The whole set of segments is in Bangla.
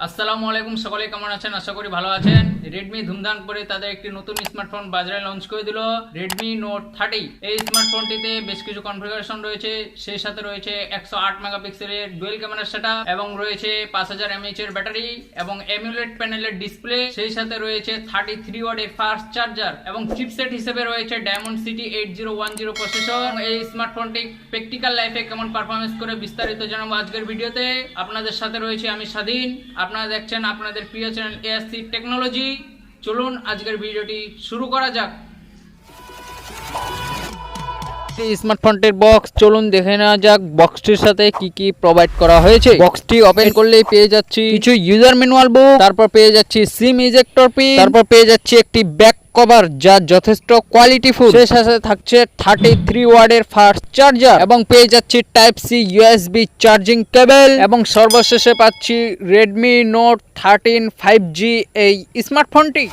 আসসালামু আলাইকুম, সকলে কেমন আছেন? আশা করি ভালো আছেন। রেডমি ধুমধাম করে তাদের একটি নতুন স্মার্টফোন বাজারে লঞ্চ করে দিল, রেডমি নোট 30। এই স্মার্টফোনটিতে বেশ কিছু কনফিগারেশন রয়েছে, সেই সাথে রয়েছে 108 মেগাপিক্সেলের ডুয়েল ক্যামেরা সেটআপ এবং রয়েছে 5000 mAh এর ব্যাটারি এবং অ্যামোলেড প্যানেলের ডিসপ্লে, সেই সাথে রয়েছে 33 ওয়াটের ফাস্ট চার্জার এবং চিপসেট হিসেবে রয়েছে Dimosity 8010 প্রসেসর। এই স্মার্টফোনটি প্র্যাকটিক্যাল লাইফে কেমন পারফরমেন্স করে বিস্তারিত জানাবো আজকের ভিডিওতে। আপনাদের সাথে রয়েছে আমি স্বাধীন, আপনারা দেখছেন আপনাদের প্রিয় চ্যানেল ASCTechnology। চলুন আজকের ভিডিওটি শুরু করা যাক। স্মার্টফোনটির বক্স চলুন দেখে নেওয়া যাক বক্সটির সাথে কি কি প্রোভাইড করা হয়েছে। বক্সটি ওপেন করলেই পেয়ে যাচ্ছি কিছু ইউজার ম্যানুয়াল বুক, তারপর পেয়ে যাচ্ছি সিম ইজেক্টর পিন, তারপর পেয়ে যাচ্ছি একটি ব্যাক কভার যা যথেষ্ট কোয়ালিটিফুল, সেই সাথে থাকছে 33 ওয়াটের ফাস্ট চার্জার এবং পেয়ে যাচ্ছি type C USB charging cable এবং সর্বশেষে পাচ্ছি Redmi Note 13 5G এই স্মার্টফোনটি।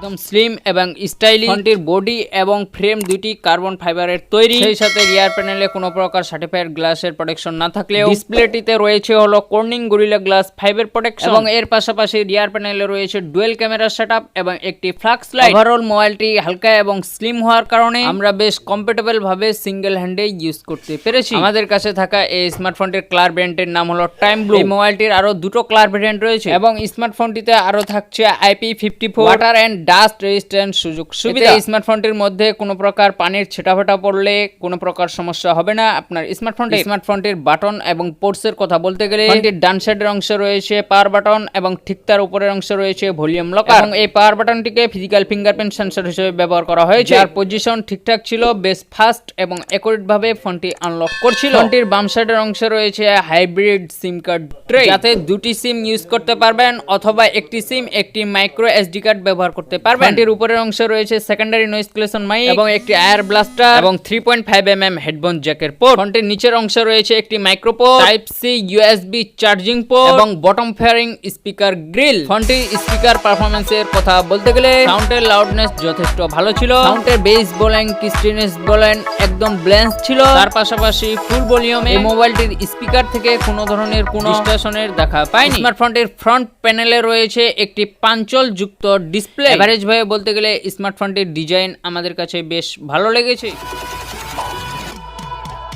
একদম স্লিম এবং স্টাইলিশ, ফোনটির বডি এবং ফ্রেম দুটি কার্বন ফাইবারের তৈরি, সেই সাথে রিয়ার প্যানেলে কোনো প্রকার সার্টিফাইড গ্লাসের প্রোটেকশন না থাকলেও ডিসপ্লেটিতে রয়েছে হলো কর্নিং গরিলা গ্লাস 5 এর প্রোটেকশন এবং এর পাশাপাশি রিয়ার প্যানেলে রয়েছে ডুয়েল ক্যামেরা সেটআপ এবং একটি ফ্লাক্স লাইট। ওভারঅল মোবাইলটি হালকা এবং স্লিম হওয়ার কারণে আমরা বেশ কমফোর্টেবল ভাবে সিঙ্গেল হ্যান্ডে ইউজ করতে পেরেছি। আমাদের কাছে থাকা এই স্মার্টফোনটির কালার ভ্যারিয়েন্টের নাম হলো টাইম ব্লু। এই মোবাইলটির আরো দুটো কালার ভ্যারিয়েন্ট রয়েছে এবং স্মার্টফোনটিতে আরো থাকছে IP54 water and dust resistant সুযোগ সুবিধা। এই স্মার্টফোনটির মধ্যে কোনো প্রকার পানির ছিটাফাটা পড়লে কোনো প্রকার সমস্যা হবে না আপনার স্মার্টফোনটির বাটন এবং পোর্টসের কথা বলতে গেলে ফোনটির ডান সাইডের অংশে রয়েছে পাওয়ার বাটন এবং ঠিক তার উপরের অংশে রয়েছে ভলিউম লকার এবং এই পাওয়ার বাটনটিকে ফিজিক্যাল ফিঙ্গারপ্রিন্ট সেন্সর হিসেবে ব্যবহার করা হয়েছে, যার পজিশন ঠিকঠাক ছিল, বেশ ফাস্ট এবং অ্যাকুরেট ভাবে ফোনটি আনলক করছিল। ফোনটির বাম সাইডের অংশে রয়েছে হাইব্রিড সিম কার্ড ট্রে, যাতে দুটি সিম ইউজ করতে পারবেন অথবা একটি সিম একটি মাইক্রো এসডি কার্ড ব্যবহার করতে পারবেন। ফোনটির উপরের অংশে রয়েছে সেকেন্ডারি নয়েজ ক্যান্সেলেশন মাইক এবং একটি এয়ার ব্লাস্টার এবং 3.5 হেডফোন জ্যাকের পোর্ট। ফোনটির নিচের অংশে রয়েছে একটি micro port, type C USB charging port এবং বটম ফেয়ারিং স্পিকার গ্রিল। ফোনটির স্পিকার পারফরম্যান্সের কথা বলতে গেলে সাউন্ডের লাউডনেস যথেষ্ট ভালো ছিল, সাউন্ডের বেস বলেন ক্রিস্টিনেস বলেন একদম ব্যালেন্স ছিল। তার পাশাপাশি ফুল ভলিউমে এই মোবাইলটির স্পিকার থেকে কোনো ধরনের কোনো ডিস্টরশনের দেখা পায়নি। স্মার্টফোনটির ফ্রন্ট প্যানেলে রয়েছে একটি পাঞ্চল যুক্ত ডিসপ্লে। এভারেজ ভাবে বলতে গেলে স্মার্টফোনটির ডিজাইন আমাদের কাছে বেশ ভালো লেগেছে।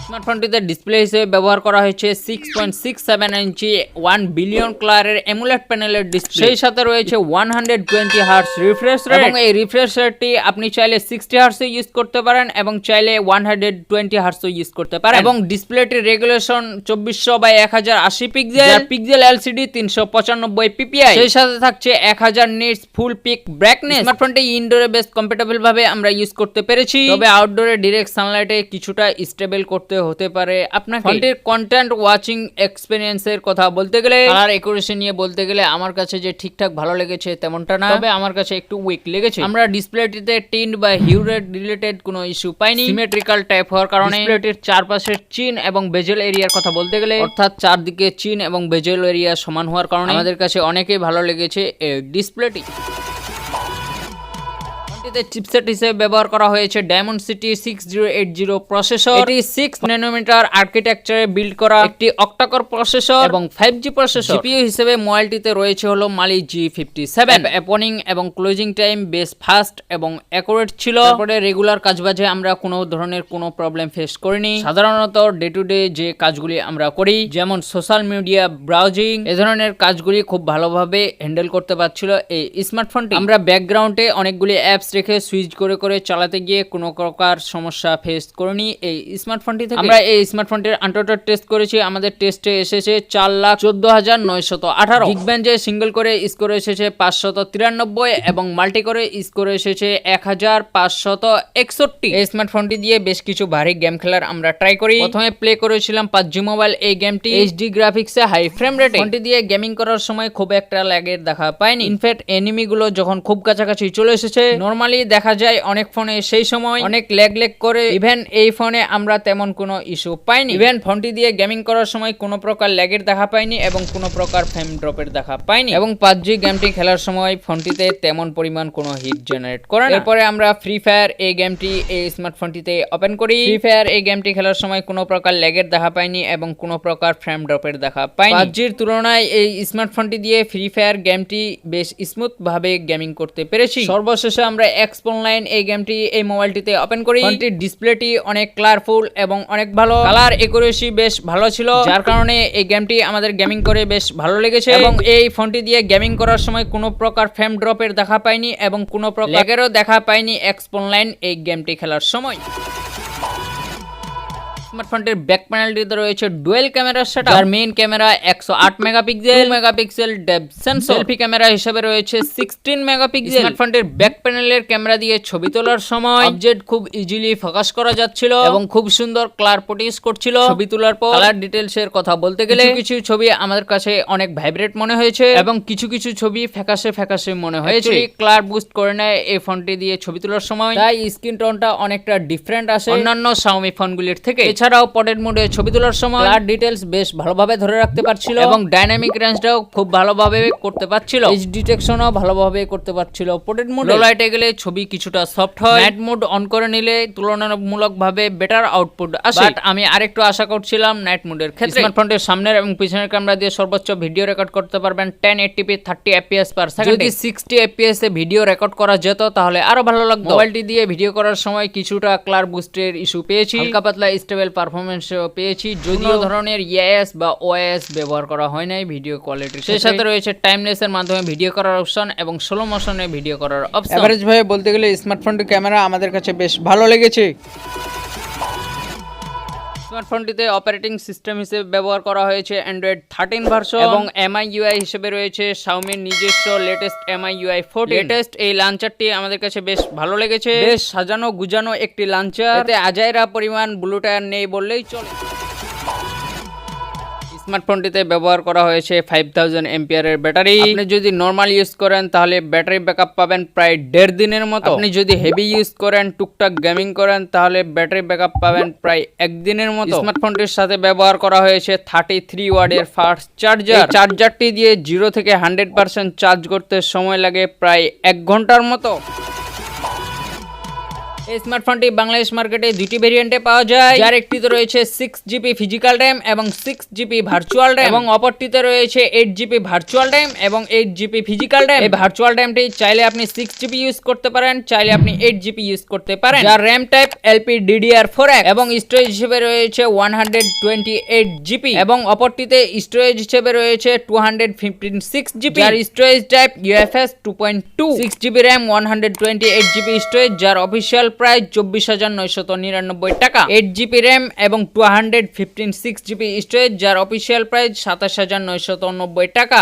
স্মার্টফোনটিতে ডিসপ্লে হিসেবে ব্যবহার করা হয়েছে 6.67 ইঞ্চি 1 বিলিয়ন কালারের অ্যামোলেড প্যানেলের ডিসপ্লে, সেই সাথে রয়েছে 120 হার্টজ রিফ্রেশ রেট এবং এই রিফ্রেশ রেটটি আপনি চাইলে 60 হার্টজে ইউজ করতে পারেন এবং চাইলে 120 হার্টজে ইউজ করতে পারেন এবং ডিসপ্লেটির রেগুলেশন 2400x1080 পিক্সেল, যার পিক্সেল এলসিডি 395 ppi, সেই সাথে থাকছে 1000 নিটস ফুল পিক ব্রাইটনেস। স্মার্টফোনটি ইনডোরে বেশ কমফোর্টেবল ভাবে আমরা ইউজ করতে পেরেছি, তবে আউটডোরে ডাইরেক্ট সানলাইটে কিছুটা স্টেবল করতে হতে পারে আপনাকে। ফোনটির কন্টেন্ট ওয়াচিং এক্সপেরিয়েন্সের কথা বলতে গেলে, কালার অ্যাকুরেসি নিয়ে বলতে গেলে আমার কাছে যে ঠিকঠাক ভালো লেগেছে তেমনটা না, তবে আমার কাছে একটু উইক লেগেছে। আমরা ডিসপ্লেটিতে টিন্ট বা হিউ রেড রিলেটেড কোনো ইস্যু পাইনি। সিমেট্রিক্যাল টাইপ হওয়ার কারণে ডিসপ্লেটির চারপাশের চিন এবং বেজেল এরিয়ার কথা বলতে গেলে, অর্থাৎ চারদিকে চিন এবং বেজেল এরিয়া সমান হওয়ার কারণে আমাদের কাছে অনেকেই ভালো লেগেছে এই ডিসপ্লেটি। চিপসেট হিসেবে ব্যবহার করা হয়েছে Dimosity 6080 প্রসেসর। এটি 6 ন্যানোমিটার আর্কিটেকচারে বিল্ড করা একটি অক্টাকোর প্রসেসর এবং 5G প্রসেসর। জিপিইউ হিসেবে মোবাইলটিতে রয়েছে হলো Mali G57। ওপেনিং এবং ক্লোজিং টাইম বেশ ফাস্ট এবং অ্যাকুরেট ছিল। তারপরে রেগুলার কাজবাজে আমরা কোনো ধরনের কোনো প্রবলেম ফেস করিনি। সাধারণত ডে টু ডে যে কাজগুলি আমরা করি, যেমন সোশ্যাল মিডিয়া ব্রাউজিং, এই ধরনের কাজগুলি খুব ভালোভাবে হ্যান্ডেল করতে পারছিল এই স্মার্টফোনটি। আমরা ব্যাকগ্রাউন্ডে অনেকগুলি অ্যাপস রেখে সুইচ করে করে চালাতে গিয়ে কোনো প্রকার সমস্যা ফেস করিনি এই স্মার্টফোনটি থেকে। আমরা এই স্মার্টফোনটির আনটোটাল টেস্ট করেছি, আমাদের টেস্টে এসেছে 4,14,918। গিগবেঞ্চে সিঙ্গেল করে স্কোর এসেছে 593 এবং মাল্টি করে স্কোর এসেছে 1561। এই স্মার্টফোনটি দিয়ে বেশ কিছু ভারী গেম খেলার আমরা ট্রাই করি। প্রথমে প্লে করেছিলাম PUBG মোবাইল এই গেমটি এইচডি গ্রাফিক্সে হাই ফ্রেম রেটে। ফোনটি দিয়ে গেমিং করার সময় খুব একটা ল্যাগের দেখা পাইনি। ইনফ্যাক্ট এনিমি গুলো যখন খুব কাছাকাছি চলে এসেছে, নরমাল নরমালি দেখা যায় অনেক ফোনে সেই সময় অনেক ল্যাগ করে। ইভেন এই ফোনে আমরা তেমন কোনো ইস্যু পাইনি। ইভেন ফোনটি দিয়ে গেমিং করার সময় কোনো প্রকার ল্যাগের দেখা পাইনি এবং কোনো প্রকার ফ্রেম ড্রপের দেখা পাইনি এবং পাবজি গেমটি খেলার সময় ফোনটিতে তেমন পরিমাণ কোনো হিট জেনারেট করে না। এরপরে আমরা ফ্রি ফায়ার এই গেমটি এই স্মার্টফোনটিতে ওপেন করি। ফ্রি ফায়ার এই গেমটি খেলার সময় কোনো প্রকার ল্যাগের দেখা পাইনি এবং কোনো প্রকার ফ্রেম ড্রপের দেখা পাইনি। পাবজির তুলনায় এই স্মার্টফোনটি দিয়ে ফ্রি ফায়ার গেমটি বেশ স্মুথ ভাবে গেমিং করতে পেরেছি। সর্বশেষে আমরা এক্সপো অনলাইন এই গেমটি এই মোবাইলটিতে ওপেন করি। ফোনটির ডিসপ্লেটি অনেক কালারফুল এবং অনেক ভালো, কালার একুরেসি বেশ ভালো ছিল, যার কারণে এই গেমটি আমাদের গেমিং করে বেশ ভালো লেগেছে এবং এই ফোনটি দিয়ে গেমিং করার সময় কোনো প্রকার ফ্রেম ড্রপের দেখা পাইনি এবং কোনো প্রকার ল্যাগেরও দেখা পাইনি এক্সপো অনলাইন এই গেমটি খেলার সময়। স্মার্টফোনটির ব্যাক প্যানেলটিতে রয়েছে ডুয়েল ক্যামেরা সেটআপ, যার main camera 108 megapixel, 2 megapixel depth sensor, selfie camera হিসেবে রয়েছে 16 মেগাপিক্সেল। স্মার্টফোনটির ব্যাক প্যানেলের ক্যামেরা দিয়ে ছবি তোলার সময় অবজেক্ট খুব ইজিলি ফোকাস করা যাচ্ছিল এবং খুব সুন্দর কালার প্রডিউস করছিল। ছবি তোলার পর কালার ডিটেইলস এর কথা বলতে গেলে কিছু ছবি আমাদের কাছে অনেক ভাইব্রেট মনে হয়েছে এবং কিছু ছবি ফ্যাকাশে মনে হয়েছে। কালার বুস্ট করে নেয় এই ফোনটি দিয়ে ছবি তোলার সময়, তাই স্ক্রিন টোনটা অনেকটা ডিফারেন্ট আসে অন্যান্য Xiaomi ফোনগুলির থেকে। এছাড়াও পোর্ট্রেট মোডে ছবি তোলার সময় কালার ডিটেইলস বেশ ভালোভাবে ধরে রাখতে পারছিল এবং ডাইনামিক রেঞ্জটাও খুব ভালোভাবে করতে পারছিল। এজ ডিটেকশনও ভালোভাবে করতে পারছিল পোর্ট্রেট মোডে। লো লাইটে গেলে ছবি কিছুটা সফট হয়, নাইট মোড অন করে নিলে তুলনামূলকভাবে বেটার আউটপুট আসে। বাট আমি আরেকটু আশা করছিলাম নাইট মোডের ক্ষেত্রে। স্মার্টফোনটির সামনের এবং পিছনের ক্যামেরা দিয়ে সর্বোচ্চ ভিডিও রেকর্ড করতে পারবেন 1080p 30 fps পার সেকেন্ড। যদি 60 fps এ ভিডিও রেকর্ড করা যেত তাহলে আরো ভালো লাগতো। মোবাইলটি দিয়ে ভিডিও করার সময় কিছুটা কালার বুস্টের ইস্যু পেয়েছি, হালকা পাতলা স্টেবল পারফরম্যান্স পেয়েছি, যদিও ধরনের ইএস বা ওএস ব্যবহার করা হয় নাই ভিডিও কোয়ালিটির। সেই সাথে রয়েছে টাইমলেস এর মাধ্যমে ভিডিও করার অপশন এবং স্লো মোশনে ভিডিও করার অপশন। এভারেজ ভাবে বলতে গেলে স্মার্টফোনটির ক্যামেরা আমাদের কাছে বেশ ভালো লেগেছে। স্মার্টফোনটিতে অপারেটিং সিস্টেম হিসেবে ব্যবহার করা হয়েছে Android 13 ভার্সন এবং MIUI হিসেবে রয়েছে Xiaomi নিজস্ব লেটেস্ট MIUI 14। লেটেস্ট এই লঞ্চারটি আমাদের কাছে বেশ ভালো লেগেছে, বেশ সাজানো গুজানো একটি লঞ্চার, এতে আজাইরা পরিমাণ ব্লু টায়ার নেই বললেই চলে। স্মার্টফোনটিতে ব্যবহার করা হয়েছে 5000 এম্পিয়ারের ব্যাটারি। আপনি যদি নরমাল ইউজ করেন তাহলে ব্যাটারি ব্যাকআপ পাবেন প্রায় 1.5 দিনের মতো। আপনি যদি হেভি ইউজ করেন, টুকটাক গেমিং করেন, তাহলে ব্যাটারি ব্যাকআপ পাবেন প্রায় 1 দিনের মতো। স্মার্টফোনটির সাথে ব্যবহার করা হয়েছে 33 ওয়াটের ফাস্ট চার্জার। চার্জারটি দিয়ে 0 থেকে 100% চার্জ করতে সময় লাগে প্রায় 1 ঘন্টার মতো। এই স্মার্টফোনটি বাংলাদেশ মার্কেটে দুটি ভেরিয়েন্টে পাওয়া যায়, যার একটিতে রয়েছে 6GB ফিজিক্যাল র‍্যাম এবং 6GB ভার্চুয়াল র‍্যাম এবং অপরটিতে রয়েছে 8GB ভার্চুয়াল র‍্যাম এবং 8GB ফিজিক্যাল র‍্যাম। এই ভার্চুয়াল র‍্যামটি চাইলে আপনি 6GB ইউজ করতে পারেন, চাইলে আপনি 8GB ইউজ করতে পারেন, যার র‍্যাম টাইপ LPDDR4X এবং স্টোরেজ হিসেবে রয়েছে 128GB এবং অপরটিতে স্টোরেজ হিসেবে রয়েছে 256GB, যার storage type UFS 2.2। 6GB RAM 128GB storage, যার অফিশিয়াল প্রায় 24,999 টাকা। 8GB র‍্যাম এবং 256GB স্টোরেজ, যার অফিশিয়াল প্রাইস 27,990 টাকা।